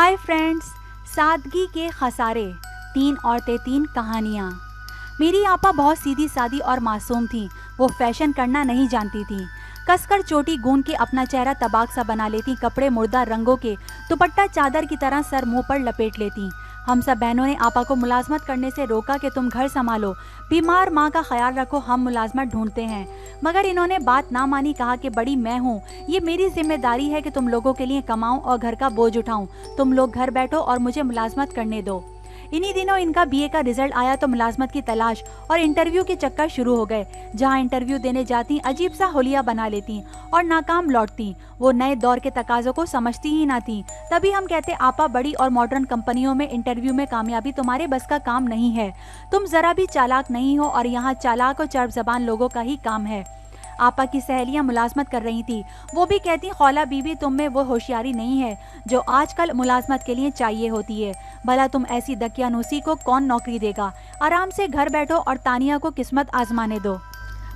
Hi friends, सादगी के खसारे, 3 औरतें 3 कहानियाँ। मेरी आपा बहुत सीधी सादी और मासूम थी। वो फैशन करना नहीं जानती थी। कसकर चोटी गूंद के अपना चेहरा तबाक सा बना लेती, कपड़े मुर्दा रंगों के, दुपट्टा चादर की तरह सर मुंह पर लपेट लेती। हम सब बहनों ने आपा को मुलाजमत करने से रोका कि तुम घर संभालो, बीमार माँ का ख्याल रखो, हम मुलाजमत ढूंढते हैं। मगर इन्होंने बात ना मानी, कहा कि बड़ी मैं हूँ, ये मेरी जिम्मेदारी है कि तुम लोगों के लिए कमाऊं और घर का बोझ उठाऊं। तुम लोग घर बैठो और मुझे मुलाजमत करने दो। इन्हीं दिनों इनका बीए का रिजल्ट आया तो मुलाजमत की तलाश और इंटरव्यू के चक्कर शुरू हो गए। जहां इंटरव्यू देने जाती अजीब सा हुलिया बना लेती और नाकाम लौटती। वो नए दौर के तकाजों को समझती ही ना थी। तभी हम कहते, आपा बड़ी और मॉडर्न कंपनियों में इंटरव्यू में कामयाबी तुम्हारे बस का काम नहीं है। तुम जरा भी चालाक नहीं हो और यहाँ चालाक और चर्ब जबान लोगों का ही काम है। आपा की सहेलियां मुलाजमत कर रही थी। वो भी कहती, खौला बीबी तुम में वो होशियारी नहीं है जो आजकल मुलाजमत के लिए चाहिए होती है। भला तुम ऐसी दकियानूसी को कौन नौकरी देगा। आराम से घर बैठो और तानिया को किस्मत आजमाने दो।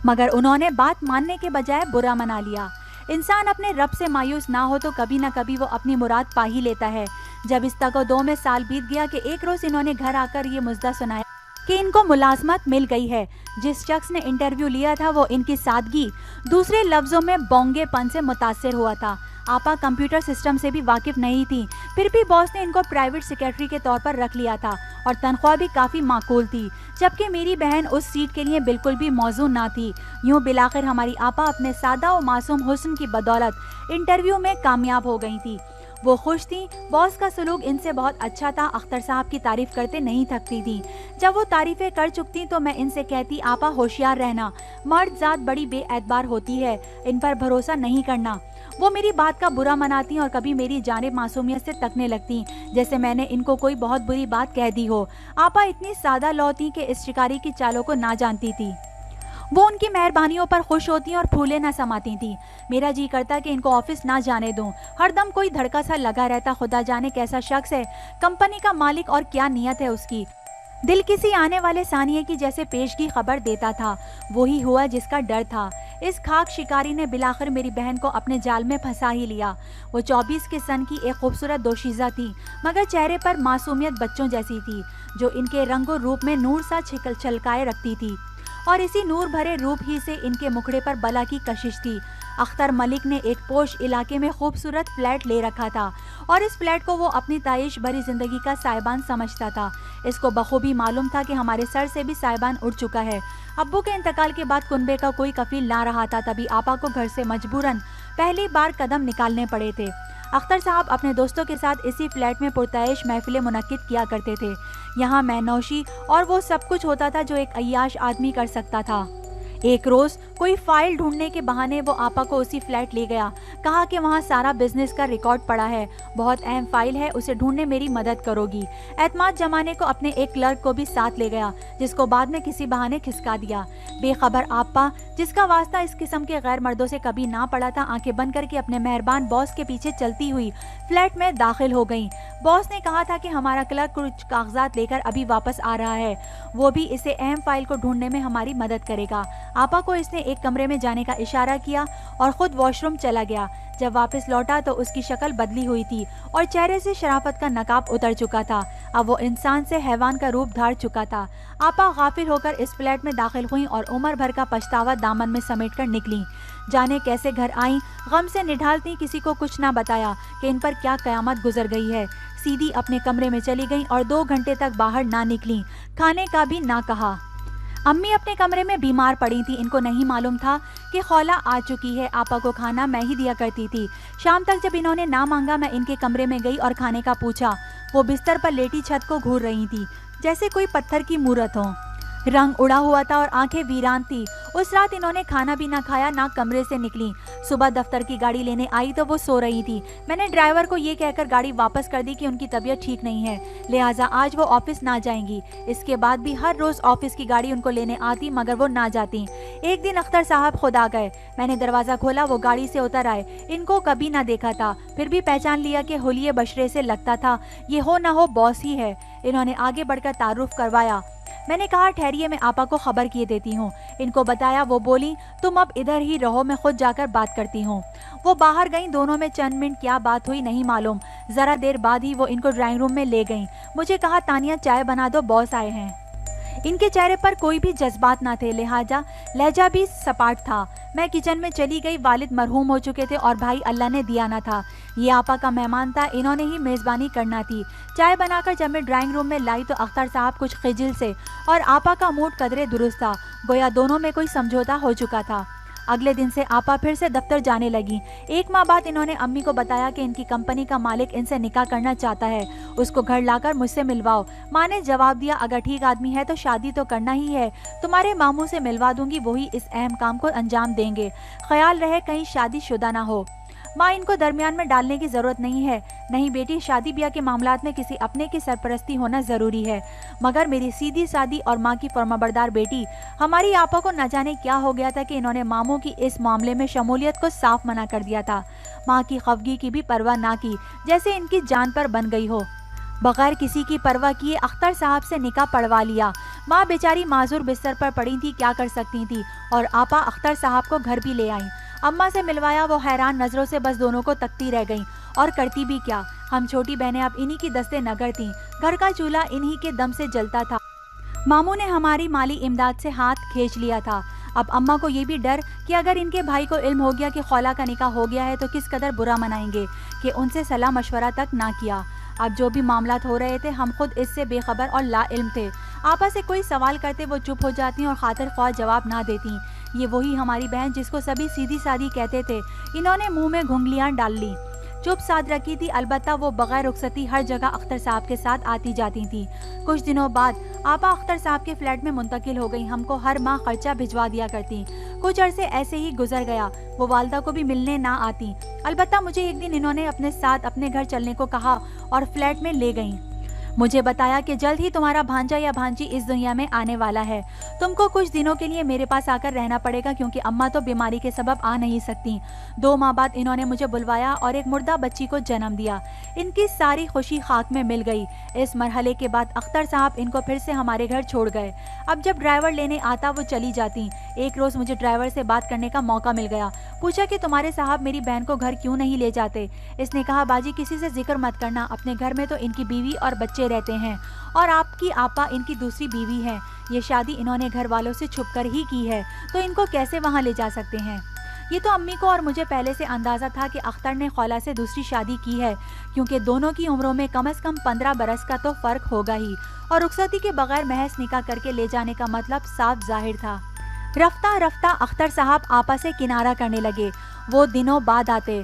मगर उन्होंने बात मानने के बजाय बुरा मना लिया। इंसान अपने रब से मायूस ना हो तो कभी ना कभी वो अपनी मुराद पा ही लेता है। जब इस तको-दो में साल बीत गया कि एक रोज इन्होंने घर आकर ये मुजदा सुनाया कि इनको मुलाजमत मिल गई है। जिस शख्स ने इंटरव्यू लिया था वो इनकी सादगी, दूसरे लफ्जों में बोंगेपन से मुतासिर हुआ था। आपा कंप्यूटर सिस्टम से भी वाकिफ नहीं थी, फिर भी बॉस ने इनको प्राइवेट सेक्रेटरी के तौर पर रख लिया था और तनख्वाह भी काफ़ी माकूल थी। जबकि मेरी बहन उस सीट के लिए बिल्कुल भी मौजूद ना थी। यूँ बिलाखिर हमारी आपा अपने सादा और मासूम हुस्न की बदौलत इंटरव्यू में कामयाब हो गई थी। वो खुश थी। बॉस का सलूक इनसे बहुत अच्छा था। अख्तर साहब की तारीफ करते नहीं थकती थी। जब वो तारीफें कर चुकती तो मैं इनसे कहती, आपा होशियार रहना, मर्द जात बड़ी बेएतबार होती है, इन पर भरोसा नहीं करना। वो मेरी बात का बुरा मनाती और कभी मेरी जानिब मासूमियत से तकने लगती, जैसे मैंने इनको कोई बहुत बुरी बात कह दी हो। आपा इतनी सादा लौ थी कि इस शिकारी की चालों को ना जानती थी। वो उनकी मेहरबानियों पर खुश होती और फूले ना समाती थी। मेरा जी करता कि इनको ऑफिस ना जाने दूं। हरदम कोई धड़का सा लगा रहता, खुदा जाने कैसा शख्स है, कंपनी का मालिक और क्या नियत है उसकी। दिल किसी आने वाले सानिये की जैसे पेशगी खबर देता था। वही हुआ जिसका डर था। इस खाक शिकारी ने बिलाखिर मेरी बहन को अपने जाल में फंसा ही लिया। वो 24 के सन की एक खूबसूरत दोशीज़ा थी, मगर चेहरे पर मासूमियत बच्चों जैसी थी, जो इनके रंगो रूप में नूर सा छलकाए रखती थी। और इसी नूर भरे रूप ही से इनके मुखड़े पर बला की कशिश थी। अख्तर मलिक ने एक पोश इलाके में खूबसूरत फ्लैट ले रखा था और इस फ्लैट को वो अपनी ताइश भरी जिंदगी का साइबान समझता था। इसको बखूबी मालूम था कि हमारे सर से भी साइबान उड़ चुका है। अब्बू के इंतकाल के बाद कुनबे का कोई कफील ना रहा था। तभी आपा को घर से मजबूरन पहली बार कदम निकालने पड़े थे। अख्तर साहब अपने दोस्तों के साथ इसी फ्लैट में पुरताइश महफिलें मुनक्किद किया करते थे। यहाँ मैनौशी और वो सब कुछ होता था जो एक अय्याश आदमी कर सकता था। एक रोज कोई फाइल ढूंढने के बहाने वो आपा को उसी फ्लैट ले गया। कहा कि वहाँ सारा बिजनेस का रिकॉर्ड पड़ा है, बहुत अहम फाइल है, उसे ढूंढने मेरी मदद करोगी। एतमाद जमाने को अपने एक क्लर्क को भी साथ ले गया, जिसको बाद में किसी बहाने खिसका दिया। बेखबर आपा, जिसका वास्ता इस किस्म के गैर मर्दों से कभी ना पड़ा था, आंखें बंद करके अपने मेहरबान बॉस के पीछे चलती हुई फ्लैट में दाखिल हो गई। बॉस ने कहा था कि हमारा क्लर्क कुछ कागजात लेकर अभी वापस आ रहा है, वो भी इसे अहम फाइल को ढूंढने में हमारी मदद करेगा। आपा को इसने एक कमरे में जाने का इशारा किया और खुद वॉशरूम चला गया। जब वापस लौटा तो उसकी शक्ल बदली हुई थी और चेहरे से शराफत का नकाब उतर चुका था। अब वो इंसान से हैवान का रूप धार चुका था। आपा गाफिल होकर इस फ्लैट में दाखिल हुई और उम्र भर का पछतावा दामन में समेट कर निकली। जाने कैसे घर आई, गम से निढालती, किसी को कुछ ना बताया कि इन पर क्या कयामत गुजर गई है। सीधी अपने कमरे में चली गई और 2 घंटे तक बाहर ना निकली, खाने का भी ना कहा। अम्मी अपने कमरे में बीमार पड़ी थी। इनको नहीं मालूम था कि खौला आ चुकी है। आपा को खाना मैं ही दिया करती थी। शाम तक जब इन्होंने ना मांगा, मैं इनके कमरे में गई और खाने का पूछा। वो बिस्तर पर लेटी छत को घूर रही थी, जैसे कोई पत्थर की मूरत हो। रंग उड़ा हुआ था और आंखें वीरान थी। उस रात इन्होंने खाना भी ना खाया, ना कमरे से निकली। सुबह दफ्तर की गाड़ी लेने आई तो वो सो रही थी। मैंने ड्राइवर को ये कहकर गाड़ी वापस कर दी कि उनकी तबीयत ठीक नहीं है, लिहाजा आज वो ऑफिस ना जाएंगी। इसके बाद भी हर रोज ऑफिस की गाड़ी उनको लेने आती, मगर वो ना जाती। एक दिन अख्तर साहब खुद आ गए। मैंने दरवाजा खोला, वो गाड़ी से उतर आए। इनको कभी ना देखा था, फिर भी पहचान लिया कि हुलिये बशरे से लगता था ये हो ना हो बॉस ही है। इन्होंने आगे बढ़कर तारुफ करवाया। मैंने कहा, ठहरिए, मैं आपा को खबर किए देती हूँ। इनको बताया। वो बोली, तुम अब इधर ही रहो, मैं खुद जाकर बात करती हूँ। वो बाहर गई। दोनों में चंद मिनट क्या बात हुई नहीं मालूम। ذرا دیر بعد ہی وہ ان کو ڈرائنگ روم میں لے گئیں۔ مجھے کہا تانیہ چائے بنا دو، باس آئے ہیں۔ ان کے چہرے پر کوئی بھی جذبات نہ تھے، لہجہ بھی سپاٹ تھا۔ میں کچن میں چلی گئی۔ والد مرحوم ہو چکے تھے اور بھائی اللہ نے دیا نہ تھا۔ یہ آپا کا مہمان تھا، انہوں نے ہی میزبانی کرنا تھی۔ چائے بنا کر جب میں ڈرائنگ روم میں لائی تو اختر صاحب کچھ خجل سے اور آپا کا موڈ قدرے درست تھا، گویا دونوں میں کوئی سمجھوتا ہو چکا تھا۔ اگلے دن سے آپا پھر سے دفتر جانے لگی۔ 1 ماہ بعد انہوں نے امی کو بتایا کہ ان کی کمپنی کا مالک ان سے نکاح کرنا چاہتا ہے، اس کو گھر لا کر مجھ سے ملواؤ۔ ماں نے جواب دیا اگر ٹھیک آدمی ہے تو شادی تو کرنا ہی ہے، تمہارے ماموں سے ملوا دوں گی، وہی اس اہم کام کو انجام دیں گے، خیال رہے کہیں شادی شدہ نہ ہو۔ ماں ان کو درمیان میں ڈالنے کی ضرورت نہیں ہے۔ نہیں بیٹی، شادی بیاہ کے معاملات میں کسی اپنے کی سرپرستی ہونا ضروری ہے۔ مگر میری سیدھی سادی اور ماں کی فرمانبردار بیٹی، ہماری آپا کو نہ جانے کیا ہو گیا تھا کہ انہوں نے ماموں کی اس معاملے میں شمولیت کو صاف منع کر دیا تھا۔ ماں کی خفگی کی بھی پرواہ نہ کی، جیسے ان کی جان پر بن گئی ہو۔ بغیر کسی کی پرواہ کیے اختر صاحب سے نکاح پڑھوا لیا۔ ماں بیچاری معذور بستر پر پڑی تھی، کیا کر سکتی تھی، اور آپا اختر صاحب کو گھر بھی لے آئیں۔ اماں سے ملوایا، وہ حیران نظروں سے بس دونوں کو تکتی رہ گئیں، اور کرتی بھی کیا۔ ہم چھوٹی بہنیں اب انہی کی دستے نگر تھیں، گھر کا چولہا انہی کے دم سے جلتا تھا۔ ماموں نے ہماری مالی امداد سے ہاتھ کھینچ لیا تھا۔ اب اماں کو یہ بھی ڈر کہ اگر ان کے بھائی کو علم ہو گیا کہ خالہ کا نکاح ہو گیا ہے تو کس قدر برا منائیں گے کہ ان سے صلاح مشورہ تک نہ کیا۔ اب جو بھی معاملات ہو رہے تھے ہم خود اس سے بے خبر اور لا علم تھے۔ آپا سے کوئی سوال کرتے وہ چپ ہو جاتی اور خاطر خواہ جواب نہ دیتی۔ یہ وہی ہماری بہن جس کو سبھی سیدھی سادی کہتے تھے، انہوں نے منہ میں گھنگلیاں ڈال لی، چپ ساتھ رکھی تھی، البتہ وہ بغیر رخصتی ہر جگہ اختر صاحب کے ساتھ آتی جاتی تھی۔ کچھ دنوں بعد آپا اختر صاحب کے فلیٹ میں منتقل ہو گئی، ہم کو ہر ماہ خرچہ بھجوا دیا کرتی۔ کچھ عرصے ایسے ہی گزر گیا، وہ والدہ کو بھی ملنے نہ آتی، البتہ مجھے ایک دن انہوں نے اپنے ساتھ اپنے گھر چلنے کو کہا اور فلیٹ میں لے گئیں۔ مجھے بتایا کہ جلد ہی تمہارا بھانجا یا بھانجی اس دنیا میں آنے والا ہے، تم کو کچھ دنوں کے لیے میرے پاس آ کر رہنا پڑے گا کیونکہ اماں تو بیماری کے سبب آ نہیں سکتی۔ 2 ماہ بعد انہوں نے مجھے بلوایا اور ایک مردہ بچی کو جنم دیا۔ ان کی ساری خوشی خاک میں مل گئی۔ اس مرحلے کے بعد اختر صاحب ان کو پھر سے ہمارے گھر چھوڑ گئے۔ اب جب ڈرائیور لینے آتا وہ چلی جاتی۔ ایک روز مجھے ڈرائیور سے بات کرنے کا موقع مل گیا۔ پوچھا کہ تمہارے صاحب میری بہن کو گھر کیوں نہیں لے جاتے؟ اس نے کہا باجی کسی سے ذکر مت کرنا، اپنے گھر میں تو ان کی بیوی اور بچے رہتے ہیں اور آپ کی آپا ان کی دوسری بیوی ہے۔ یہ شادی انہوں نے گھر والوں سے چھپ کر ہی کی ہے، تو ان کو کیسے وہاں لے جا سکتے ہیں؟ یہ تو امی کو اور مجھے پہلے سے اندازہ تھا کہ اختر نے خالہ سے دوسری شادی کی ہے، کیونکہ دونوں کی عمروں میں کم از کم 15 برس کا تو فرق ہوگا ہی، اور رخصتی کے بغیر محض نکاح کر کے لے جانے کا مطلب صاف ظاہر تھا۔ رفتہ رفتہ اختر صاحب آپا سے کنارہ کرنے لگے۔ وہ دنوں بعد آتے،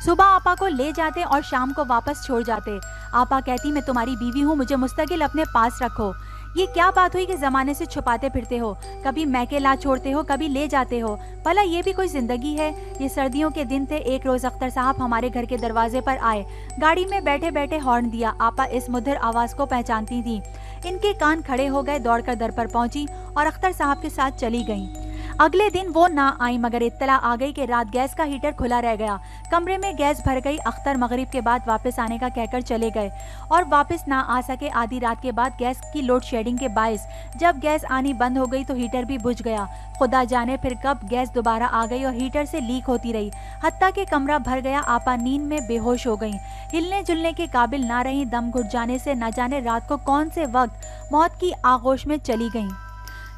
صبح آپا کو لے جاتے اور شام کو واپس چھوڑ جاتے۔ آپا کہتی میں تمہاری بیوی ہوں، مجھے مستقل اپنے پاس رکھو۔ یہ کیا بات ہوئی کہ زمانے سے چھپاتے پھرتے ہو، کبھی میکے لا چھوڑتے ہو، کبھی لے جاتے ہو، بھلا یہ بھی کوئی زندگی ہے؟ یہ سردیوں کے دن تھے۔ ایک روز اختر صاحب ہمارے گھر کے دروازے پر آئے، گاڑی میں بیٹھے بیٹھے ہارن دیا۔ آپا اس مدھر آواز کو پہچانتی تھی، ان کے کان کھڑے ہو گئے، دوڑ کر در پر پہنچی اور اختر صاحب کے ساتھ چلی گئیں۔ اگلے دن وہ نہ آئیں مگر اطلاع آ گئی کہ رات گیس کا ہیٹر کھلا رہ گیا، کمرے میں گیس بھر گئی۔ اختر مغرب کے بعد واپس آنے کا کہہ کر چلے گئے اور واپس نہ آ سکے۔ آدھی رات کے بعد گیس کی لوڈ شیڈنگ کے باعث جب گیس آنی بند ہو گئی تو ہیٹر بھی بجھ گیا۔ خدا جانے پھر کب گیس دوبارہ آ گئی اور ہیٹر سے لیک ہوتی رہی، حتیٰ کہ کمرہ بھر گیا۔ آپا نیند میں بے ہوش ہو گئیں، ہلنے جلنے کے قابل نہ رہیں، دم گھٹ جانے سے نہ جانے رات کو کون سے وقت موت کی آغوش میں چلی گئیں۔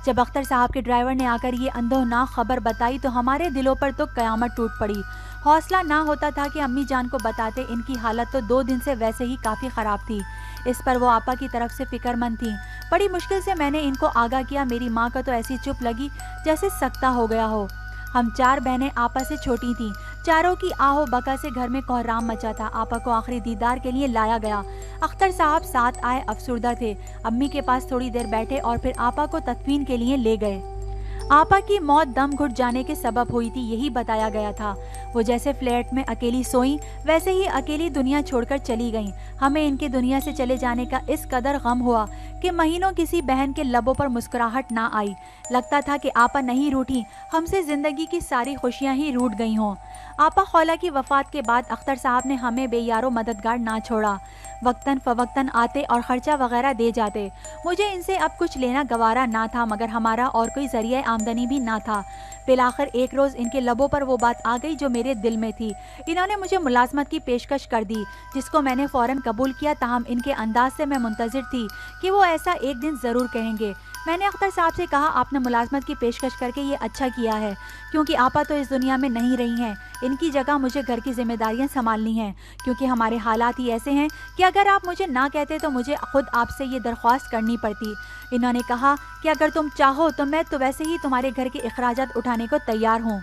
جب اختر صاحب کے ڈرائیور نے آ کر یہ اندوہناک خبر بتائی تو ہمارے دلوں پر تو قیامت ٹوٹ پڑی۔ حوصلہ نہ ہوتا تھا کہ امی جان کو بتاتے، ان کی حالت تو 2 دن سے ویسے ہی کافی خراب تھی۔ اس پر وہ آپا کی طرف سے فکر مند تھیں۔ بڑی مشکل سے میں نے ان کو آگاہ کیا۔ میری ماں کو تو ایسی چپ لگی جیسے سکتہ ہو گیا ہو۔ ہم 4 بہنیں آپا سے چھوٹی تھیں، چاروں کی آہو بکا سے گھر میں کوہرام مچا تھا۔ آپا کو آخری دیدار کے لیے لایا گیا۔ اختر صاحب ساتھ آئے، افسردہ تھے۔ امی کے پاس تھوڑی دیر بیٹھے اور پھر آپا کو تدفین کے لیے لے گئے۔ آپا کی موت دم گھٹ جانے کے سبب ہوئی تھی، یہی بتایا گیا تھا۔ وہ جیسے فلیٹ میں اکیلی سوئیں ویسے ہی اکیلی دنیا چھوڑ کر چلی گئیں۔ ہمیں ان کے دنیا سے چلے جانے کا اس قدر غم ہوا کہ مہینوں کسی بہن کے لبوں پر مسکراہٹ نہ آئی۔ لگتا تھا کہ آپا نہیں روٹھی، ہم سے زندگی کی ساری خوشیاں ہی روٹ گئی ہوں۔ آپا خالہ کی وفات کے بعد اختر صاحب نے ہمیں بے یار و مددگار نہ چھوڑا، وقتاً فوقتاً آتے اور خرچہ وغیرہ دے جاتے۔ مجھے ان سے اب کچھ لینا گوارا نہ تھا مگر ہمارا اور کوئی ذریعہ आमदनी भी ना था। फिलआखिर एक रोज़ इनके लबों पर वो बात आ गई जो मेरे दिल में थी। इन्होंने मुझे मुलाजमत की पेशकश कर दी, जिसको मैंने फ़ौरन कबूल किया। ताहम इनके अंदाज से मैं मुंतज़िर थी कि वो ऐसा एक दिन ज़रूर कहेंगे। मैंने अख्तर साहब से कहा, आपने मुलाजमत की पेशकश करके ये अच्छा किया है, क्योंकि आपा तो इस दुनिया में नहीं रही हैं। इनकी जगह मुझे घर की जिम्मेदारियां संभालनी हैं, क्योंकि हमारे हालात ही ऐसे हैं कि अगर आप मुझे ना कहते तो मुझे खुद आपसे ये दरख्वास्त करनी पड़ती। इन्होंने कहा कि अगर तुम चाहो तो मैं तो वैसे ही तुम्हारे घर के अखराजात उठाने को तैयार हूँ,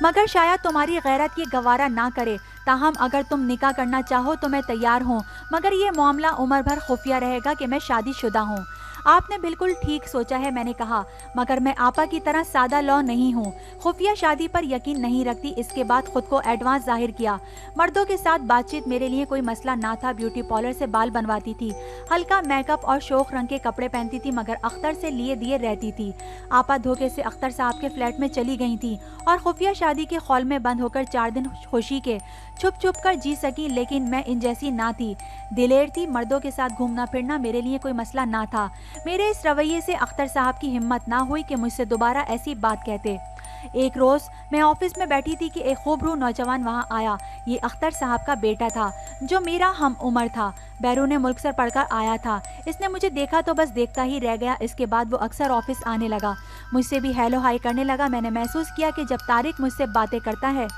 मगर शायद तुम्हारी गैरत ये गवारा ना करे। ताहम अगर तुम निकाह करना चाहो तो मैं तैयार हूँ, मगर ये मामला उम्र भर खुफिया रहेगा कि मैं शादीशुदा हूँ। आपने बिल्कुल ठीक सोचा है, मैंने कहा, मगर मैं आपा की तरह सादा लौ नहीं हूँ। खुफिया शादी पर यकीन नहीं रखती। इसके बाद खुद को एडवांस जाहिर किया। मर्दों के साथ बातचीत मेरे लिए कोई मसला ना था। ब्यूटी पार्लर से बाल बनवाती थी, हल्का मेकअप और शौक रंग के कपड़े पहनती थी, मगर अख्तर से लिए दिए रहती थी। आपा धोखे से अख्तर साहब के फ्लैट में चली गई थी और खुफिया शादी के खौल में बंद होकर 4 दिन खुशी के छुप छुप कर जी सकी। लेकिन मैं इन जैसी ना थी, दिलेर थी। मर्दों के साथ घूमना फिरना मेरे लिए कोई मसला ना था। मेरे इस रवैये से अख्तर साहब की हिम्मत ना हुई कि मुझसे दोबारा ऐसी बात कहते। एक रोज़ मैं ऑफिस में बैठी थी कि एक खूबरू नौजवान वहाँ आया। ये अख्तर साहब का बेटा था, जो मेरा हम उम्र था। बैरून मुल्क से पढ़कर आया था। इसने मुझे देखा तो बस देखता ही रह गया। इसके बाद वो अक्सर ऑफिस आने लगा, मुझसे भी हेलो हाई करने लगा। मैंने महसूस किया कि जब तारिक मुझसे बातें करता है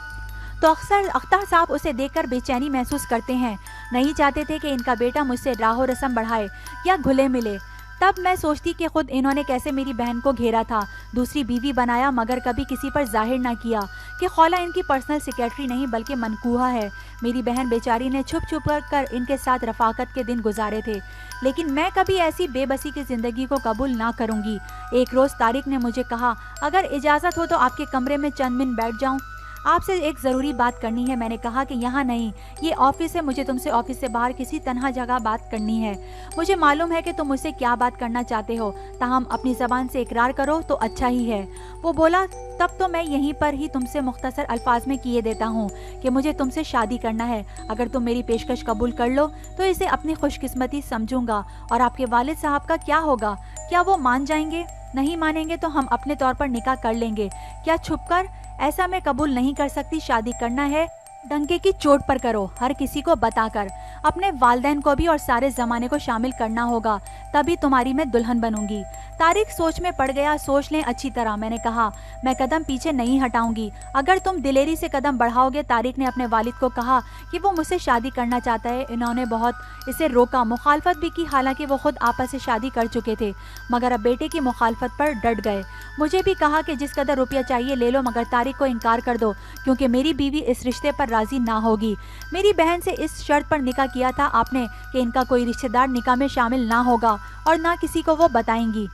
तो अक्सर अख्तर साहब उसे देखकर बेचैनी महसूस करते हैं। नहीं चाहते थे कि इनका बेटा मुझसे राहो रस्म बढ़ाए या घुले मिले। तब मैं सोचती कि खुद इन्होंने कैसे मेरी बहन को घेरा था, दूसरी बीवी बनाया, मगर कभी किसी पर जाहिर ना किया कि खौला इनकी पर्सनल सेक्रेटरी नहीं बल्कि मनकूहा है। मेरी बहन बेचारी ने छुप छुप कर इनके साथ रफाकत के दिन गुजारे थे, लेकिन मैं कभी ऐसी बेबसी की ज़िंदगी को कबूल ना करूँगी। एक रोज़ तारिक ने मुझे कहा, अगर इजाज़त हो तो आपके कमरे में चंद मिनट बैठ जाऊँ, आपसे एक ज़रूरी बात करनी है। मैंने कहा कि यहाँ नहीं, ये ऑफिस है, मुझे तुमसे ऑफिस से बाहर किसी तन्हा जगह बात करनी है। मुझे मालूम है कि तुम मुझसे क्या बात करना चाहते हो, ताहम अपनी ज़बान से इकरार करो तो अच्छा ही है। वो बोला, तब तो मैं यहीं पर ही तुमसे मुख्तसर अल्फाज में किए देता हूँ कि मुझे तुमसे शादी करना है। अगर तुम मेरी पेशकश कबूल कर लो तो इसे अपनी खुशकिस्मती समझूंगा। और आपके वालिद साहब का क्या होगा? क्या वो मान जाएंगे? नहीं मानेंगे तो हम अपने तौर पर निकाह कर लेंगे। क्या छुपकर? ऐसा मैं कबूल नहीं कर सकती। शादी करना है डंके की चोट पर करो, हर किसी को बताकर। अपने वालदैन को भी और सारे ज़माने को शामिल करना होगा, तभी तुम्हारी मैं दुल्हन बनूंगी। तारिक सोच में पड़ गया। सोच लें अच्छी तरह, मैंने कहा, मैं कदम पीछे नहीं हटाऊंगी अगर तुम दिलेरी से कदम बढ़ाओगे। तारिक ने अपने वालिद को कहा कि वो मुझसे शादी करना चाहता है। इन्होंने बहुत इसे रोका, मुखालफत भी की, हालांकि वो खुद आपस से शादी कर चुके थे, मगर अब बेटे की मुखालफत पर डट गए। मुझे भी कहा कि जिस कदर रुपया चाहिए ले लो, मगर तारिक को इनकार कर दो, क्योंकि मेरी बीवी इस रिश्ते पर राजी ना होगी। मेरी बहन से इस शर्त पर निकाह किया था आपने कि इनका कोई रिश्तेदार निकाह में शामिल ना होगा और ना किसी को वो बताएंगी।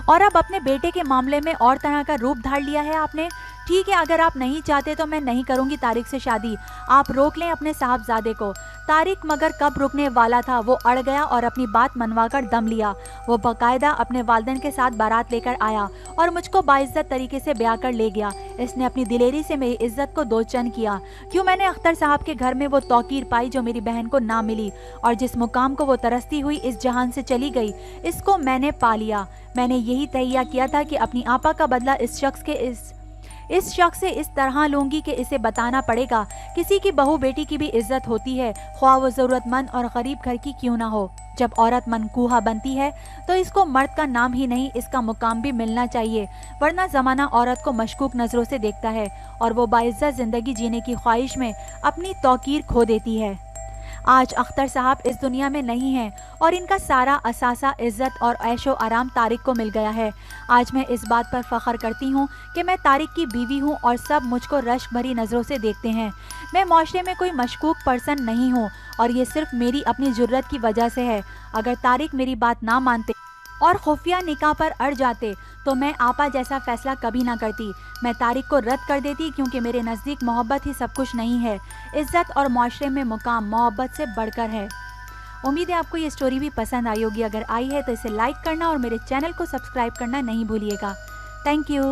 और अब अपने बेटे के मामले में और तरह का रूप धार लिया है आपने। ठीक है, अगर आप नहीं चाहते तो मैं नहीं करूंगी तारिक से शादी। आप रोक लें अपने साहबजादे को। तारिक मगर कब रुकने वाला था, वो अड़ गया और अपनी बात मनवाकर दम लिया। वो बाकायदा अपने वालिदैन के साथ बारात लेकर आया और मुझको बाइज्जत तरीके से ब्याह कर ले गया। इसने अपनी दिलेरी से मेरी इज्जत को दो चंद किया। क्यों मैंने अख्तर साहब के घर में वो तौकीर पाई जो मेरी बहन को ना मिली, और जिस मुकाम को वो तरसती हुई इस जहान से चली गई, इसको मैंने पा लिया। मैंने यही तहिया किया था कि अपनी आपा का बदला इस शख्स से इस तरह लूंगी कि इसे बताना पड़ेगा किसी की बहू बेटी की भी इज्जत होती है, ख्वाह वो ज़रूरतमंद और गरीब घर की क्यों ना हो। जब औरत मनकूहा बनती है तो इसको मर्द का नाम ही नहीं, इसका मुकाम भी मिलना चाहिए, वरना ज़माना औरत को मशकूक नज़रों से देखता है और वो बाइज्जत ज़िंदगी जीने की ख्वाहिश में अपनी तौकीर खो देती है। आज अख्तर साहब इस दुनिया में नहीं हैं और इनका सारा असासा इज्जत और ऐशो आराम तारिक को मिल गया है। आज मैं इस बात पर फ़ख्र करती हूँ कि मैं तारिक की बीवी हूँ और सब मुझको रश्क भरी नज़रों से देखते हैं। मैं माशरे में कोई मशकूक पर्सन नहीं हूँ और ये सिर्फ मेरी अपनी जुर्रत की वजह से है। अगर तारिक मेरी बात ना मानते और खुफिया निकाह पर अड़ जाते तो मैं आपा जैसा फैसला कभी ना करती। मैं तारिक को रद्द कर देती, क्योंकि मेरे नज़दीक मोहब्बत ही सब कुछ नहीं है। इज़्ज़त और माशरे में मुकाम मोहब्बत से बढ़कर है। उम्मीद है आपको ये स्टोरी भी पसंद आई होगी। अगर आई है तो इसे लाइक करना और मेरे चैनल को सब्सक्राइब करना नहीं भूलिएगा। Thank you.